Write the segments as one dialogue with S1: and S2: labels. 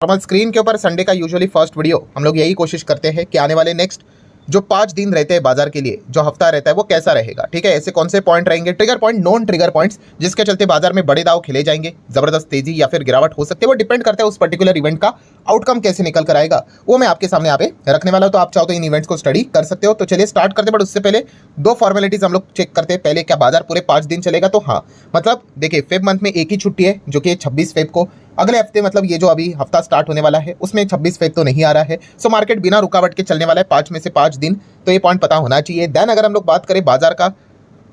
S1: Normal screen के ऊपर Sunday का यूजुअली फर्स्ट वीडियो हम लोग यही कोशिश करते हैं कि आने वाले नेक्स्ट जो 5 दिन रहते हैं बाजार के लिए, जो हफ्ता रहता है वो कैसा रहेगा। ठीक है, ऐसे कौन से पॉइंट रहेंगे, trigger point, non trigger points, जिसके चलते बाजार में बड़े दाव खेले जाएंगे, जबरदस्त तेजी या फिर गिरावट हो सकती है। वो डिपेंड करता है उस पर्टिकुलर इवेंट का आउटकम कैसे निकल कर आएगा, वो मैं आपके सामने यहाँ पे रखने वाला हूँ। तो आप चाहो तो इन इवेंट्स को स्टडी कर सकते हो। तो चलिए स्टार्ट करते हैं, बट उससे पहले 2 फॉर्मेलिटीज हम लोग चेक करते हैं। पहले, क्या बाजार पूरे 5 दिन चलेगा? तो हाँ, मतलब देखिए फेब मंथ में एक ही छुट्टी है जो कि 26 फेब को। अगले हफ्ते मतलब ये जो अभी हफ्ता स्टार्ट होने वाला है उसमें 26 फेब तो नहीं आ रहा है। सो मार्केट बिना रुकावट के चलने वाला है 5 में से 5 दिन, तो ये पॉइंट पता होना चाहिए। देन अगर हम लोग बात करें बाजार का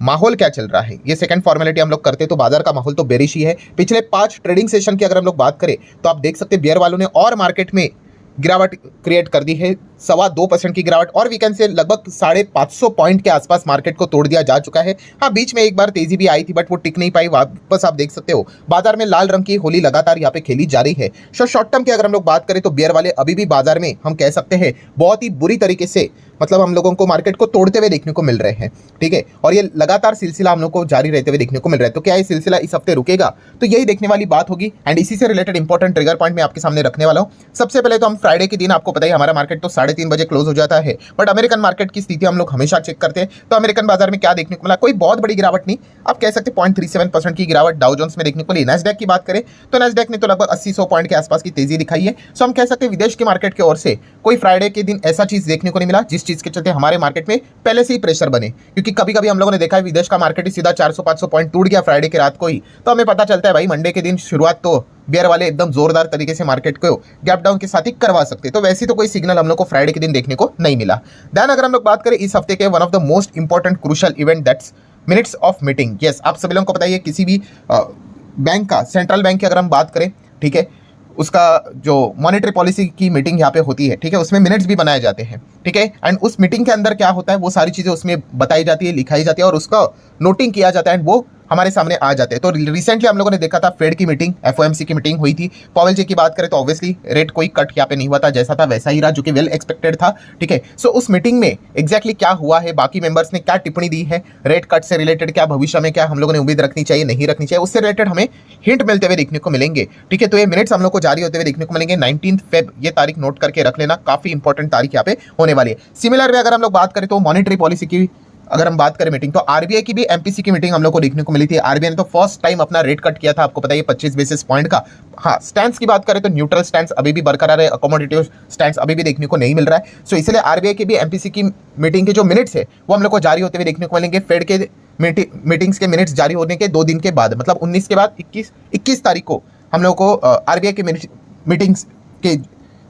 S1: माहौल क्या चल रहा है, ये सेकंड फॉर्मेलिटी हम लोग करते हैं। तो बाजार का माहौल तो बेरिश ही है। पिछले 5 ट्रेडिंग सेशन की अगर हम लोग बात करें तो आप देख सकते हैं बियर वालों ने और मार्केट में गिरावट क्रिएट कर दी है, 2.25% की गिरावट, और वीकेंड से लगभग 550 पॉइंट के आसपास मार्केट को तोड़ दिया जा चुका है। हाँ, बीच में एक बार तेजी भी आई थी बट वो टिक नहीं पाई। वापस आप देख सकते हो बाजार में लाल रंग की होली लगातार यहाँ पे खेली जा रही है। शॉर्ट टर्म की अगर हम लोग बात करें तो बियर वाले अभी भी बाजार में हम कह सकते हैं बहुत ही बुरी तरीके से, मतलब हम लोगों को मार्केट को तोड़ते हुए देखने को मिल रहे हैं। ठीक है, और ये लगातार सिलसिला हम लोग को जारी रहते हुए देखने को मिल रहा है। तो क्या ये सिलसिला इस हफ्ते रुकेगा? तो यही देखने वाली बात होगी। एंड इसी से रिलेटेड इंपॉर्टेंट ट्रिगर पॉइंट मैं आपके सामने रखने वाला हूँ। सबसे पहले तो हम फ्राइडे के दिन, आपको पता है हमारा मार्केट तो 3:30 बजे क्लोज हो जाता है, बट अमेरिकन मार्केट की स्थिति हम लोग हमेशा चेक करते हैं। तो अमेरिकन बाजार में क्या देखने को मिला? कोई बहुत बड़ी गिरावट नहीं, आप कह सकते 0.37% की गिरावट डाउ जोन्स में देखने को मिली। नैस्डैक की बात करें तो नैस्डैक ने तो लगभग 80-100 पॉइंट के आसपास की तेजी दिखाई है। सो हम कह सकते हैं विदेश के मार्केट की ओर से कोई फ्राइडे के दिन ऐसा चीज देखने को नहीं मिला जिस चीज के चलते हमारे मार्केट में पहले से ही प्रेशर बने। क्योंकि कभी कभी हम लोगों ने देखा है विदेश का मार्केट ही सीधा 400-500 पॉइंट टूट गया फ्राइडे की रात को ही, तो हमें पता चलता है भाई मंडे के दिन शुरुआत तो बियर वाले एकदम जोरदार तरीके से मार्केट को गैप डाउन के साथ ही करवा सकते। तो वैसी तो कोई सिग्नल हम लोग को फ्राइडे के दिन देखने को नहीं मिला। देन अगर हम लोग बात करें इस हफ्ते के one of the most important crucial event, that's minutes of meeting. Yes, आप सभी लोगों को पता है किसी भी बैंक का, सेंट्रल बैंक की अगर हम बात करें, ठीक है, उसका जो मॉनेटरी पॉलिसी की मीटिंग यहाँ पे होती है, ठीक है, उसमें मिनट्स भी बनाए जाते हैं। ठीक है, एंड उस मीटिंग के अंदर क्या होता है वो सारी चीज़ें उसमें बताई जाती है, लिखाई जाती है और उसका नोटिंग किया जाता है, एंड वो हमारे सामने आ जाते हैं। तो रिसेंटली हम लोगों ने देखा था फेड की मीटिंग, एफओएमसी की मीटिंग हुई थी। पॉवेल जी की बात करें तो ऑब्वियसली रेट कोई कट यहाँ पे नहीं हुआ था, जैसा था वैसा ही रहा, जो कि वेल एक्सपेक्टेड था। ठीक है, सो उस मीटिंग में एग्जैक्टली क्या हुआ है, बाकी मेंबर्स ने क्या टिप्पणी दी है, रेट कट से रिलेटेड क्या भविष्य में क्या हम लोगों ने उम्मीद रखनी चाहिए, नहीं रखनी चाहिए, उससे रिलेटेड हमें हिंट मिलते हुए देखने को मिलेंगे। ठीक है, तो ये मिनट्स हम लोग को जारी होते हुए देखने को मिलेंगे 19 फेब, ये तारीख नोट करके रख लेना, काफी इंपॉर्टेंट तारीख यहाँ पे होने वाली है। सिमिलर वे अगर हम लोग बात करें तो मॉनेटरी पॉलिसी की अगर हम बात करें मीटिंग, तो आरबीआई की भी एमपीसी की मीटिंग हम लोग को देखने को मिली थी। आरबीआई ने तो फर्स्ट टाइम अपना रेट कट किया था, आपको पता है 25 बेसिस पॉइंट का। हाँ, स्टैंस की बात करें तो न्यूट्रल स्टैंस अभी भी बरकरार है, अकोमोडेटिव स्टैंस अभी भी देखने को नहीं मिल रहा है। सो इसलिए आरबीआई की भी एमपीसी की मीटिंग के जो मिनट्स है वो हम लोग को जारी होते हुए देखने को मिलेंगे। फेड के मीटिंग्स के मिनट्स जारी होने के 2 दिन के बाद, मतलब 19 के बाद 21 तारीख को हम लोग को आरबीआई के मीटिंग्स के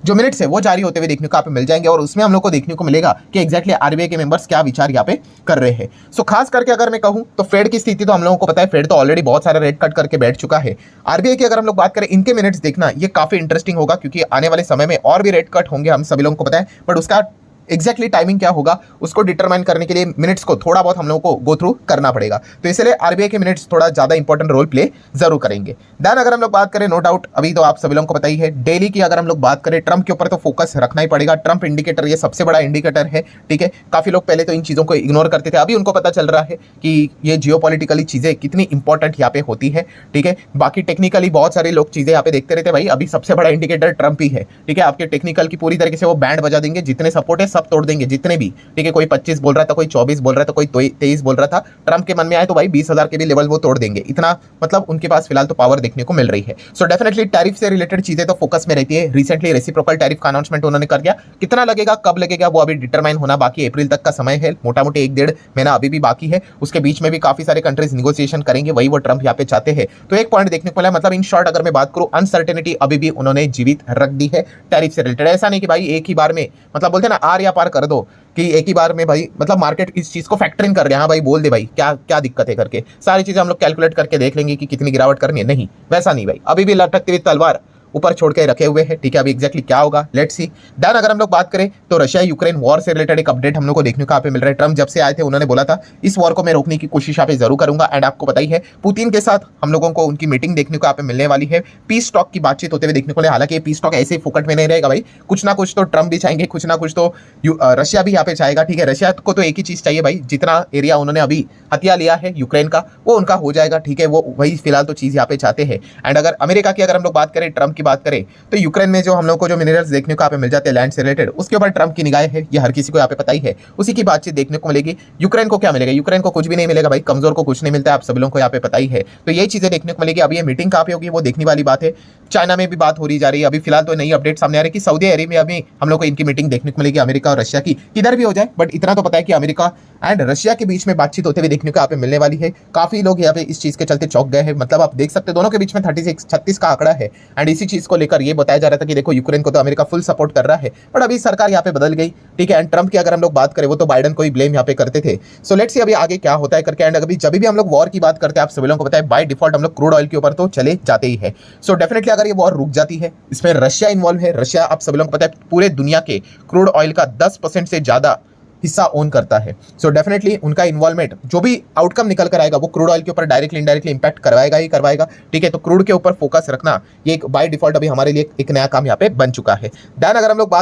S1: जो मिनट्स है वो जारी होते हुए देखने को आप मिल जाएंगे, और उसमें हम लोग को देखने को मिलेगा कि एग्जैक्टली आरबीआई के मेंबर्स क्या विचार यहाँ पे कर रहे हैं। सो खास करके अगर मैं कहूँ तो फेड की स्थिति तो हम लोगों को पता है, फेड तो ऑलरेडी बहुत सारे रेट कट करके बैठ चुका है। आरबीआई की अगर हम लोग बात करें, इनके मिनट्स देखना ये काफी इंटरेस्टिंग होगा, क्योंकि आने वाले समय में और भी रेट कट होंगे, हम सभी लोगों को पता है, बट उसका एग्जैक्टली टाइमिंग क्या होगा उसको डिटरमाइन करने के लिए मिनट्स को थोड़ा बहुत हम लोगों को गो थ्रू करना पड़ेगा। तो इसलिए आरबीआई के मिनट्स थोड़ा ज्यादा इंपॉर्टेंट रोल प्ले जरूर करेंगे। देन अगर हम लोग बात करें, नो डाउट अभी तो आप सभी लोगों को पता ही है, डेली की अगर हम लोग बात करें, ट्रंप के ऊपर तो फोकस रखना ही पड़ेगा। ट्रंप इंडिकेटर ये सबसे बड़ा इंडिकेटर है। ठीक है, काफी लोग पहले तो इन चीजों को इग्नोर करते थे, अभी उनको पता चल रहा है कि ये जियोपॉलिटिकली चीजें कितनी इंपॉर्टेंट यहाँ पे होती है। ठीक है, बाकी टेक्निकली बहुत सारे लोग चीजें यहाँ पे देखते रहते हैं, भाई अभी सबसे बड़ा इंडिकेटर ट्रंप ही है। ठीक है, आपके टेक्निकल की पूरी तरीके से वो बैंड बजा देंगे, जितने सपोर्ट है सब तोड़ देंगे, जितने भी। ठीक है, कोई 25 बोल रहा था, कोई 24 बोल रहा था, कोई 23 बोल रहा था, ट्रंप के मन में आए तो भाई 20,000 के भी लेवल वो तोड़ देंगे। इतना मतलब उनके पास फिलहाल तो पावर देखने को मिल रही है। सो डेफिनेटली टैरिफ से रिलेटेड चीजें तो फोकस में रहती है। रिसेंटली रेसिप्रोकल टैरिफ का अनाउंसमेंट उन्होंने कर दिया, कितना लगेगा, कब लगेगा, वो अभी डिटरमाइन होना बाकी, अप्रैल तक का समय है, मोटा मोटी 1-1.5 महीना अभी भी बाकी है। उसके बीच में भी काफी सारे कंट्रीज निगोसिएशन करेंगे, वही वो ट्रंप यहाँ पे चाहते हैं। तो एक पॉइंट देखने को मिला, मतलब इन शॉर्ट अगर मैं बात करूं, अनसर्टेनिटी अभी भी उन्होंने जीवित रख दी है टैरिफ से रिलेटेड। ऐसा नहीं कि भाई एक ही बार में, मतलब बोलते हैं ना आर या पार कर दो, कि एक ही बार में भाई, मतलब मार्केट इस चीज को फैक्टर इन कर रहे हैं, हाँ भाई बोल दे भाई क्या क्या दिक्कत है करके, सारी चीजें हम लोग कैलकुलेट करके देख लेंगे कि कितनी गिरावट करनी है। नहीं, वैसा नहीं भाई, अभी भी लटकती हुई तलवार ऊपर छोड़ के रखे हुए हैं। ठीक है, अभी एग्जैक्टली क्या होगा लेट्स सी। देन अगर हम लोग बात करें तो रशिया यूक्रेन वॉर से रिलेटेड एक अपडेट हम लोग को देखने को यहाँ पे मिल रहा है। ट्रम्प जब से आए थे उन्होंने बोला था इस वॉर को मैं रोकने की कोशिश यहाँ पे जरूर करूंगा। एंड आपको पता ही है पुतिन के साथ हम लोगों को उनकी मीटिंग देखने को यहाँ पे मिलने वाली है, पीस टॉक की बातचीत होते हुए देखने को मिले। हालांकि पीस टॉक ऐसे ही फुकट में नहीं रहेगा भाई, कुछ ना कुछ तो ट्रम्प भी चाहेंगे, कुछ ना कुछ तो रशिया भी यहाँ पे चाहेगा। ठीक है, रशिया को तो एक ही चीज चाहिए भाई, जितना एरिया उन्होंने अभी हथिया लिया है यूक्रेन का वो उनका हो जाएगा। ठीक है, वो वही फिलहाल तो चीज यहाँ पे चाहते हैं। एंड अगर अमेरिका की अगर हम लोग बात करें, ट्रम्प की बात करें तो यूक्रेन में जो हम लोग को जो मिनरल्स देखने को यहाँ पे मिल जाते हैं लैंड से रिलेटेड, उसके ऊपर ट्रम्प की निगाह है, ये हर किसी को यहाँ पे पता ही है। उसी की बातचीत देखने को मिलेगी। यूक्रेन को क्या मिलेगा? यूक्रेन को कुछ भी नहीं मिलेगा भाई, कमजोर को कुछ नहीं मिलता है, आप सभी लोगों को यहाँ पे पता ही है। तो यही चीजें देखने को मिलेगी। अभी ये मीटिंग कहाँ पे होगी वो देखने वाली बात है। चाइना में भी बात हो रही जा रही है। अभी फिलहाल तो नई अपडेट सामने आ रही है कि सऊदी अरेबिया में अभी हम लोग को इनकी मीटिंग देखने को मिलेगी, अमेरिका और रशिया की। किधर भी हो जाए, बट इतना तो पता है कि अमेरिका एंड रशिया के बीच में बातचीत होते हुए देखने को यहाँ पे मिलने वाली है। काफी लोग यहाँ पे इस चीज के चलते चौंक गए हैं। मतलब आप देख सकते हैं दोनों के बीच में 36 का आंकड़ा है। एंड इसी चीज को लेकर ये बताया जा रहा था कि देखो यूक्रेन को तो अमेरिका फुल सपोर्ट कर रहा है, बट अभी सरकार यहाँ पे बदल गई, ठीक है। एंड ट्रम्प की अगर हम लोग बात करें, वो तो बाइडन को ही ब्लेम यहाँ पे करते थे। सो लेट्स सी अभी आगे क्या होता है करके। एंड अभी जब भी हम लोग वॉर की बात करते हैं, आप सभी लोगों को पता है बाय डिफॉल्ट हम लोग क्रूड ऑयल के ऊपर तो चले जाते ही है। सो डेफिनेटली अगर ये वॉर रुक जाती है, इसमें रशिया इन्वॉल्व है। रशिया आप सभी लोगों को पता है पूरे दुनिया के क्रूड ऑयल का 10% से ज्यादा हिस्सा ओन करता है। सो डेफिनेटली उनका इन्वॉल्वमेंट, जो भी आउटकम निकल कर आएगा, वो क्रूड ऑयल के ऊपर डायरेक्टली इनडायरेक्टली इंपैक्ट करवाएगा ही करवाएगा, ठीक है। तो क्रूड के ऊपर फोकस रखना ये एक बाय डिफॉल्ट अभी हमारे लिए एक नया काम यहाँ पे बन चुका है। देन अगर हम लोग बात